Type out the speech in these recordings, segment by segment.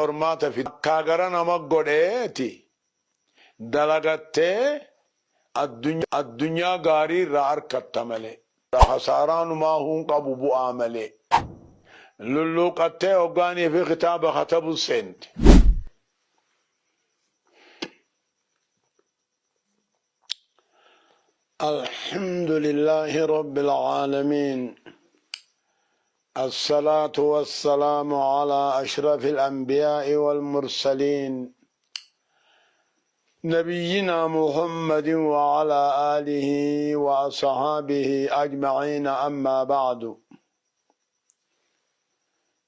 ormaata fi kaagara nama godheeti dalagattee addunyaa gaarii irraa argatta malee hasaaraanumaa hun qabu bu'aa malee lulluuqattee hoggaanii fi kitaaba katabu seente. الحمد لله رب العالمين، الصلاة والسلام على أشرف الأنبياء والمرسلين نبينا محمد وعلى آله وأصحابه أجمعين. أما بعد،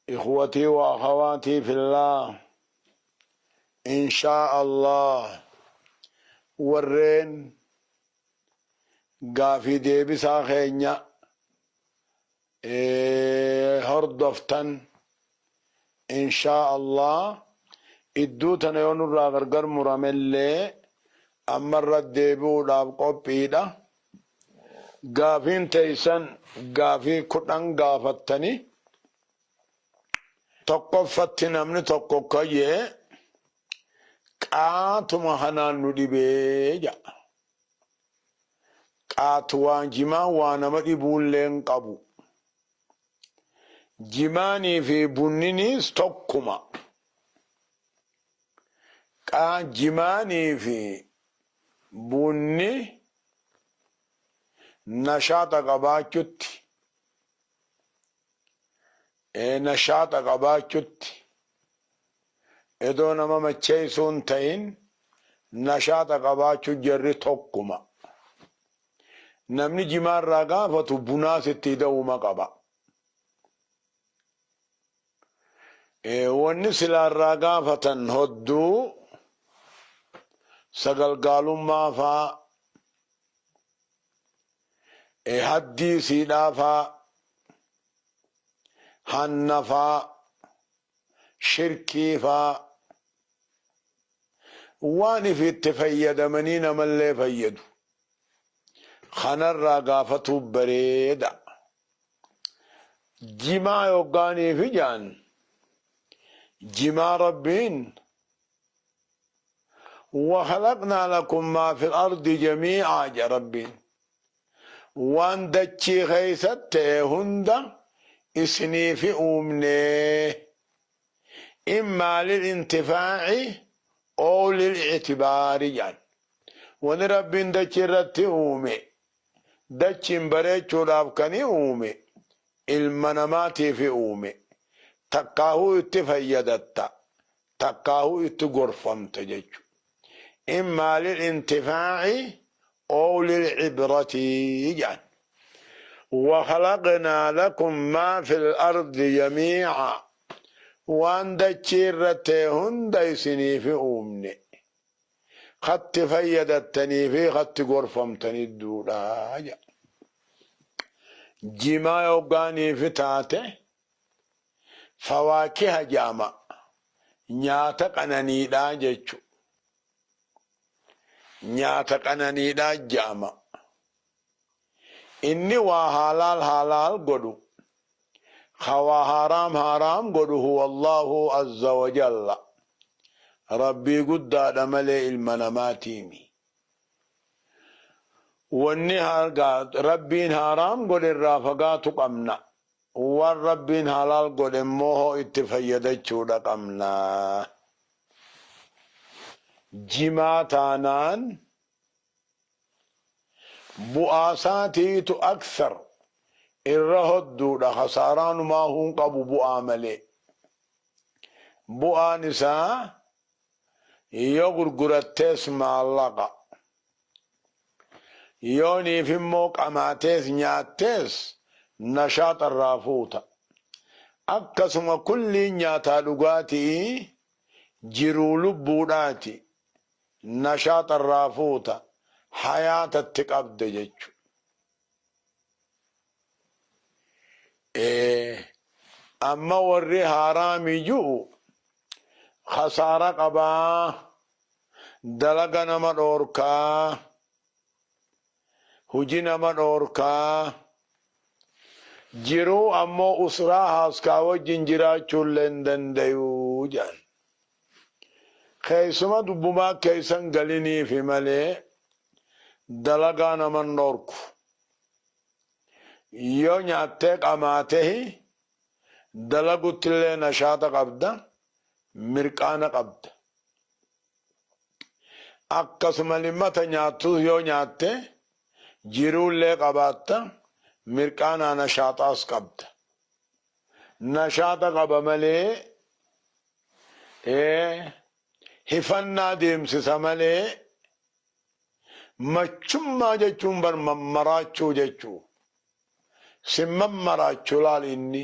إخوتي وأخواتي في الله، إن شاء الله ورين قافي ديبسا خينيا هردفتن إن شاء الله إدوتنا يونو راغرغر مراملي أمر ديبو داب قوبيدا قافين تيسن قافي كتن قافتني تقفتن أمني تقوكي قاتم حنان ندبيجا قاتوان جما وانا مدبولين قبو جماني في بنيني ستوكما جماني في بني نشاط قباچت نشاط قباچت ادو نما مچيسون تين نشاط قباچو جري توكما نمني جمار راغا فتو بنا ستي دوما قبا والنسل الراغا فتن هدو سقل قالوا ما فا هدي سيدا فا حنفا شركي فا واني في التفيد منين من لي فيدو خنر راغافتو بريدا جما يوغاني في جان جما ربين وخلقنا لكم ما في الأرض جميعا يا ربين وان دچي خيست هند اسني في أمني إما للانتفاع أو للاعتبار يعني وان ربين دچي رتي أمي دچين بريچو لابكني أمي المناماتي في أمي تقاهو اتفيدتا تقاهو اتغرفمت جيچو إما للانتفاع أو للعبرة يعني وخلقنا لكم ما في الأرض جميعا وان دچيرته هنديسني في أمني خط فيدتني في خط غرفمتني الدولا جما يوغاني في تاته فواكه جامع نياتك أنني لا جيچو nyaata qananiidhaa jaama inni waa halaal godhu khawaa haraam godhu huwa Allahu azza wa jalla rabbii guddaadha malee ilma namaatiimi wanni rabbiin haraam godhe irraa fagaatu qabna waan rabbiin halaal godhe immoo itti fayyadachuudha qabna. جماتانان بؤاساتيت أكثر الرهدو لخساران ما هم قبو بؤاملي بؤانسا يغرغرتيس مع اللقا يوني في موك أماتيس نياتيس نشاط الرافوتا أكسم كل نياتا لغاتي جرو لبوداتي نشاط الرافوتا حياة التقبض جيجو أما وري حرامي جو خسارة قبا دلق نمر أوركا هجي نمر أوركا جرو أمو أسرا هاسكا وجنجرا چولن دنديو جان keeysuma dubbumaa keeysan galiniifi malee dalagaa naman dhoorku yoo nyaattee qamaatehi dalaguttillee nashaata qabda mirqaana qabda akkasuma limmata nyaattus yoo nyaatte jiruullee qabaatta mirqaana nashaataas qabda nashaata qaba malee hifannaa deemsisa malee machummaa jechuun bar mammaraachuu jechuu sin mammaraachuu laal inni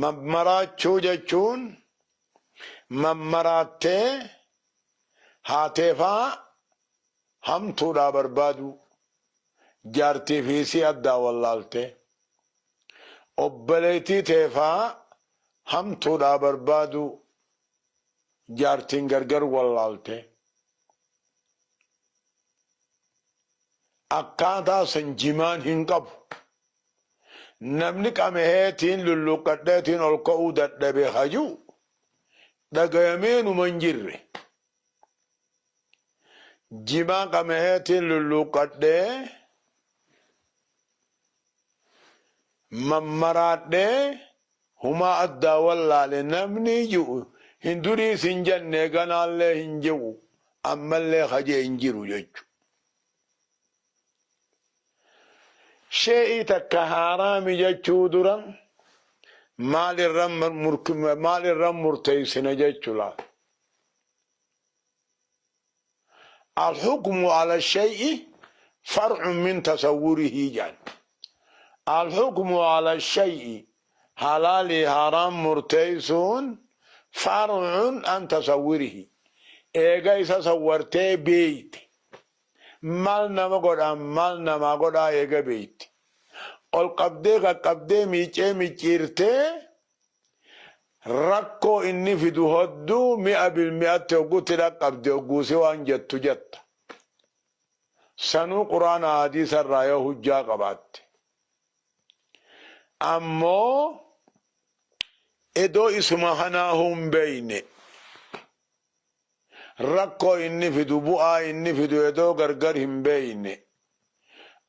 mammaraachuu jechuun mammaraattee haateefaa hamtuudhaa barbaadu jaartii fi si addaa wallaalte obboleetii teefaa hamtuudhaa barbaadu jaartiin gargar wallaalte akkaataa san jimaan hin qabu namni qameheetiin lulluqqadheetiin ol ka'uu dadhabe hajuu dhagayameenuma hin jirre jimaa qameheetiin lulluqqadhee mammaraadhee humaa addaa wallaale namni ji'u hin durii sin jenne ganaallee hin ji'u ammallee hajee hin jiru jechu shee'ii takka haaraami jechuu dura maalirran murteeysine jechuu laal الحكم على الشيء فرع من تصوره جان الحكم على الشيء حلال حرام مرتيسون فرع عن تصوره ايغا صورته بيت مالنا ما قد ايغا بيت القبدي ميچيرته ركو إني في دهدو 100% تقول قبدي وقوسي وان جت سنو قرآن حديث الرأيه حجة قبات أمو إدو اسمهناهم بين ركو إني في دبوء إني في دو إدو غرغرهم بين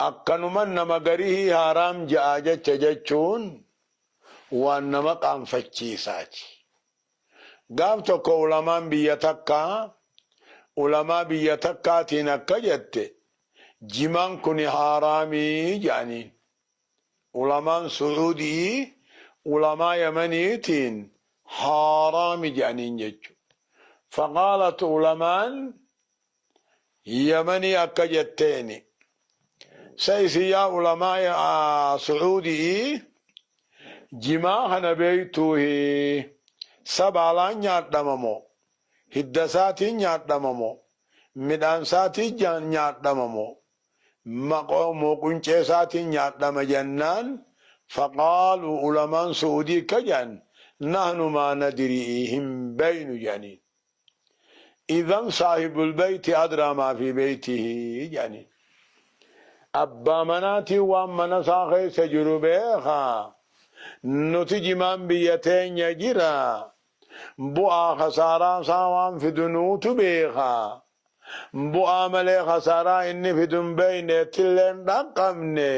أكنو من نمغريه حرام جاجة ججون waan nama qaanfachiisaati gaaf tokko ulamaan biyya takkaatiin akka jette jimaan kun haaraamii jedhaniin ulamaan su'uudii ulamaa yamaniitiin haaraami jedhaniin jechu faqaalat ulamaan yamanii akka jetteeni saysiyaa ulamaa su'uudii jimaa kana beeytuuhi sabaalaan nyaadhamamoo hiddasaatiin nyaadhamamoo midhaansaatiin nyaadhamamoo maqoomoo qunceesaatiin nyaadhama jennaan faqaaluu ulamaan su'udii ka jedhan nahnu maa nadirii hin beynu jedhaniin idan saahibul beyti adraa maa fi beytihi jedhaniin abbaa manaatiin waan mana isaa keessa jiru beekaa nuti jimaan biyya teenya jira bu'aa khasaaraa isaa waan fidunuutu beekaa bu'aa malee khasaaraa inni fidun beeyneettillee hin dhaqqabne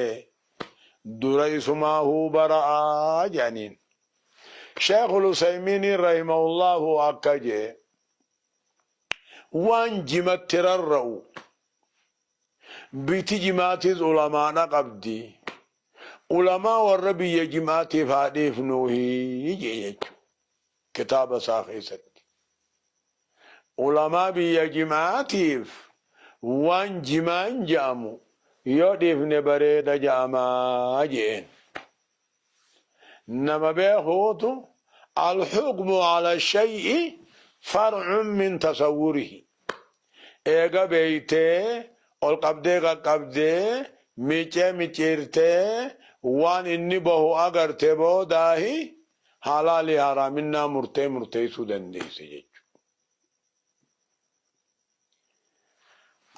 dura isumaahuu bara'aa jedhaniin sheekhul usaymiiniin rahimahullahu akka jee waan jimatti rarra'u biti jimaatis ulamaadha qabdi علماء والربي جماعتي فاديف نوهي جيج كتاب ساخيست علماء بي جماعتي وان جمان جامو يوديف نبريد جاما جين نما بيخوتو الحكم على الشيء فرع من تصوره ايغا بيته القبده ميچيرته وان inni bahu agarte boodahi halaali haraaminaa murteessuu dandeesse jechuudha.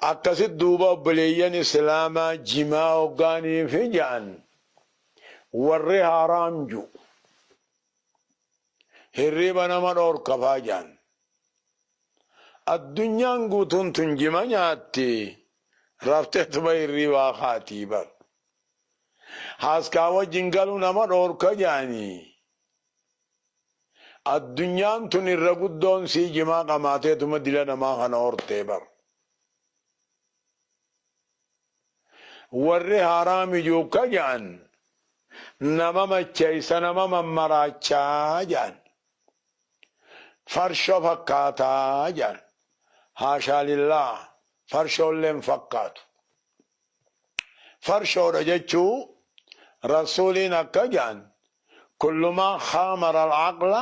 Akkasit duuba obboleeyyan islaamaa jimaa hoggaanii fi ja'an warri haraam ju hirriba nama dhoorkafaa ja'an addunyaan guutuun tun jima nyaatti rafteetuma irrii waa kaatii bar haaskaa wajjin galuu nama dhoorka jaanii addunyaan tun irra guddoon sii jimaa qamaateetuma dila namaa kana hortee bar warri haraami juukka jaan nama macheeysa nama mammaraachaa jaan farsho fakkaataa jaan haashaa lillaa farshoolleen fakkaatu farshoodha jechuu rasuuliin akka jaan kullumaa khaamara alcaqla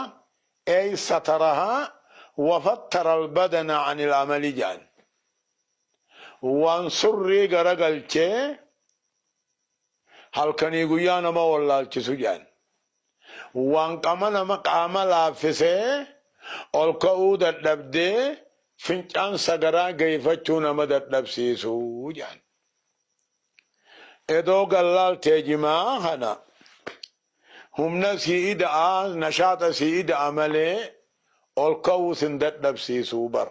ay satarahaa wafattara albadana an ilamali jaan waan surrii garagalchee halkanii guyyaa nama wallaalchisu jaan waan qaama laaffisee ol ka'uu dadhabdee fincaan sagaraa geeyfachuu nama dadhabsiisuu jaan edoo gallaaltee jimaa kana humna sii ida'aa nashaata sii ida'a malee ol ka'uu sin dadhabsiisuu bar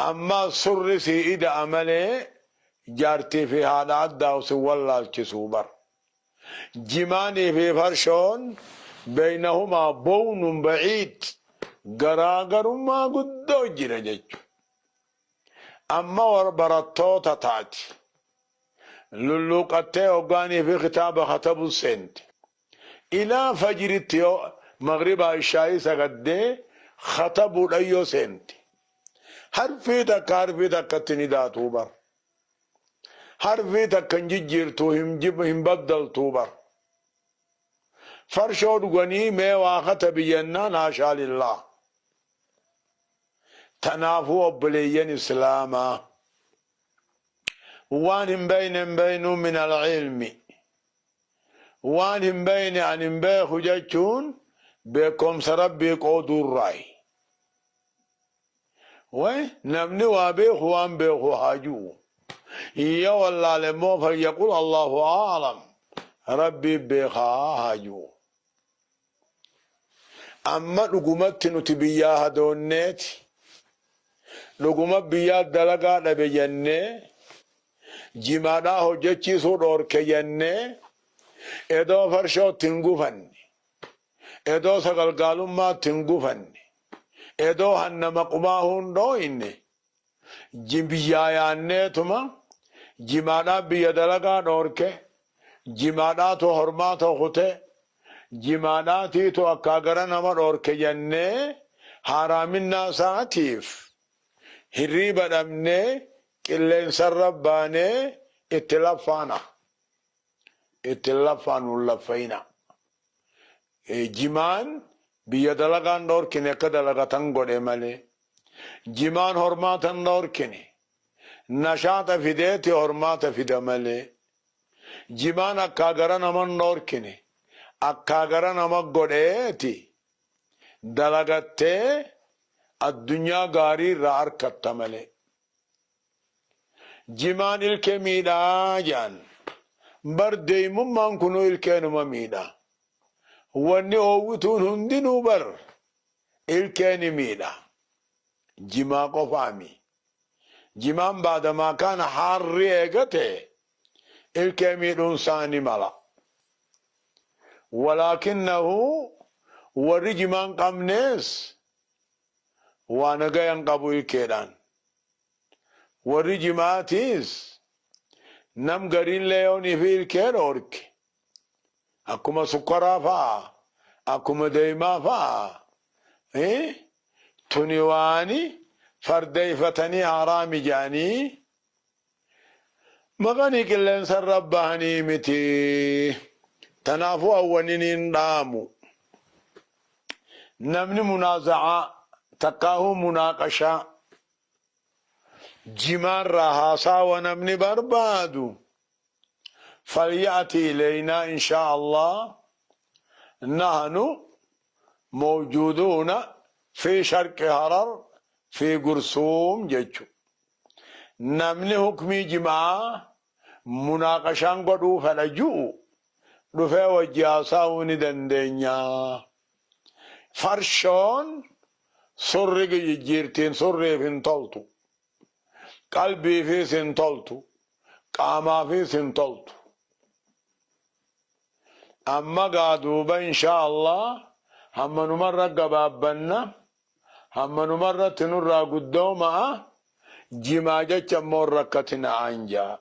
amma surri sii ida'a malee jaartii fi haadha addaa sin wallaalchisuu bar jimaanii fi farshoon بينهما بون بعيد غراغر ما قدو جرجج أما وربرتو تتاج للوقتي وقاني في خطاب خطب السنت إلى فجر التيو مغرب الشاي سقدي خطب الأيو سنت حرفي تكتني داتو بر حرفي تكنججيرتو هم بدل توبر فرشود غني ما واخت بينان حاشا لله تنافو بلين اسلاما وان بين من العلم وان بين عن بيخ جتون بكم سربي قودور راي نمني وابيخ وان بيخ حاجو يا والله لمو فيقول الله اعلم ربي بيخا حاجو أما لقمت نتبيا هدونيت لقمت بيا دلقا نبيني جمادا هجتشي سودور كيني إدو فرشو تنقفن إدو سقل قالوا ما تنقفن إدو هن مقماهون دوين جمبيا يانيتما جمادا بيا دلقا نوركي جمادا تو حرماتو خطي جماداتي تو أكاغرا نمر اور كجنة حرامنا ساتيف هريبا نمني كلين سرباني اتلافان ولفينا جمان بيدلغان دور كنه كدلغتن غودي مالي جمان حرماتن دور كنه نشاط فيديتي حرمات فيدمالي جمان أكاغرا نمر دور كنه أكاغرا نمك غوديتي دلغتي الدنيا غاري رار كتملي جمان الكميدا جان بردي ممان كنو الكينما ميدا واني اوتون هندنو بر الكيني ميدا جما قفامي جمان بعد ما كان حار ريغته الكميدون ساني ملا ولكنه ورجمان قمنيس وانا غيان قبول كيدان ورجماتيس نم غرين ليوني في الكيرورك اكما سكرا فا اكما ديما فا تنيواني فردي فتني عرامي جاني مغني كلن سر رباني متي تنافو اولين نامو نمني منازعة تقاهو مناقشة جمار رهاسا ونمني بربادو فليأتي إلينا إن شاء الله نحن موجودون في شرق هرر في قرصوم جيجو نمني حكمي جماعة مناقشان قدو فلجو رفع وجاسا وندندنيا فرشون surri jijjiirtiin surriif hin toltu qalbiifis hin toltu qaamaafis hin toltu amma gaa duuba inshaa Allah hammanumarra gabaabbanna hammanumarratti nurraa guddooma'a jimaa jecha immoo rakkatina anjaa